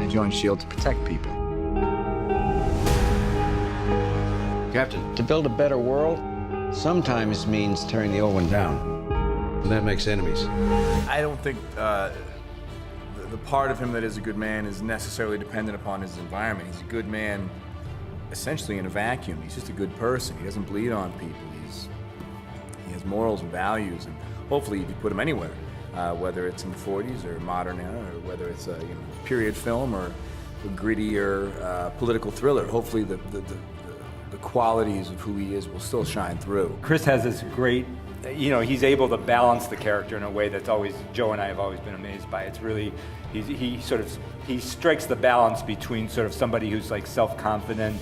They join S.H.I.E.L.D. to protect people. Captain, to build a better world sometimes means tearing the old one down. And that makes enemies. I don't think the part of him that is a good man is necessarily dependent upon his environment. He's a good man essentially in a vacuum. He's just a good person. He doesn't bleed on people. He has morals and values, and hopefully you could put him anywhere, whether it's in the 40s or modern era, or whether it's a period film or a grittier political thriller. Hopefully the qualities of who he is will still shine through. Chris has this great, he's able to balance the character in a way that's always, Joe and I have always been amazed by. It's really, he strikes the balance between sort of somebody who's like self-confident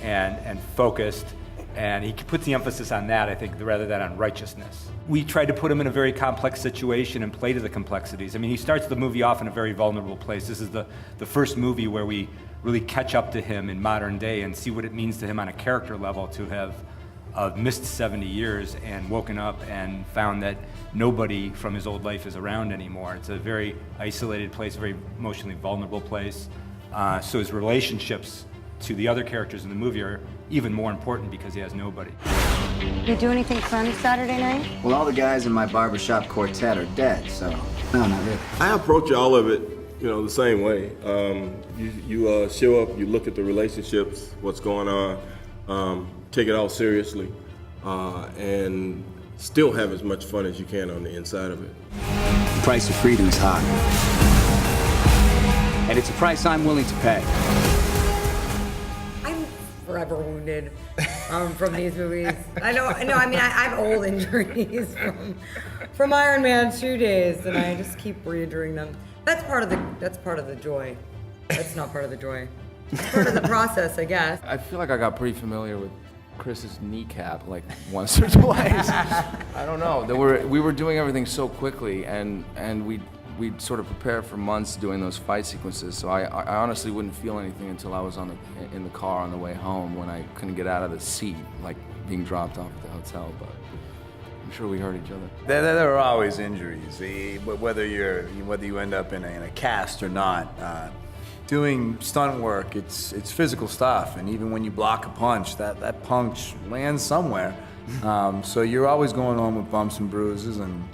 and focused, and he puts the emphasis on that, I think, rather than on righteousness. We tried to put him in a very complex situation and play to the complexities. I mean, he starts the movie off in a very vulnerable place. This is the first movie where we really catch up to him in modern day and see what it means to him on a character level to have missed 70 years and woken up and found that nobody from his old life is around anymore. It's a very isolated place, a very emotionally vulnerable place. So his relationships to the other characters in the movie are even more important because he has nobody. You do anything fun Saturday night? Well, all the guys in my barbershop quartet are dead, so no, not really. I approach all of it, the same way. You show up, you look at the relationships, what's going on, take it all seriously, and still have as much fun as you can on the inside of it. The price of freedom is high. And it's a price I'm willing to pay. Forever wounded from these movies. I have old injuries from Iron Man 2 days, and I just keep re-injuring them. That's part of the joy. That's not part of the joy. It's part of the process, I guess. I feel like I got pretty familiar with Chris's kneecap like once or twice. I don't know. We were doing everything so quickly, and we'd sort of prepare for months doing those fight sequences, so I honestly wouldn't feel anything until I was in the car on the way home when I couldn't get out of the seat, like being dropped off at the hotel, but I'm sure we hurt each other. There are always injuries, whether you end up in a cast or not. Doing stunt work, it's physical stuff, and even when you block a punch, that punch lands somewhere. So you're always going on with bumps and bruises, and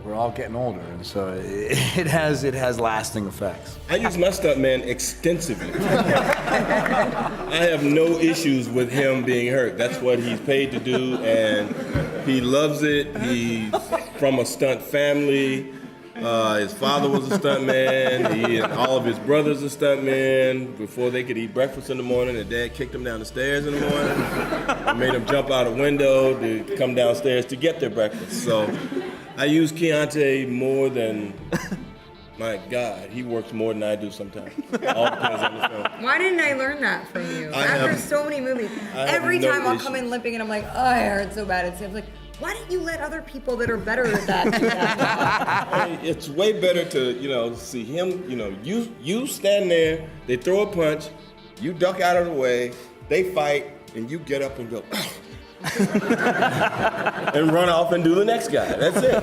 we're all getting older, and so it has lasting effects. I use my stuntman extensively. I have no issues with him being hurt. That's what he's paid to do, and he loves it. He's from a stunt family. His father was a stuntman. All of his brothers are stuntmen. Before they could eat breakfast in the morning, their dad kicked them down the stairs in the morning and made them jump out a window to come downstairs to get their breakfast. So I use Keontae more than, my God, he works more than I do sometimes. All depends on the film. Why didn't I learn that from you? After so many movies. Every time I'll come in limping and I'm like, oh, I hurt so bad. I'm like, why don't you let other people that are better at that do that? It's way better to, see him, you stand there, they throw a punch, you duck out of the way, they fight, and you get up and go, and run off and do the next guy. That's it.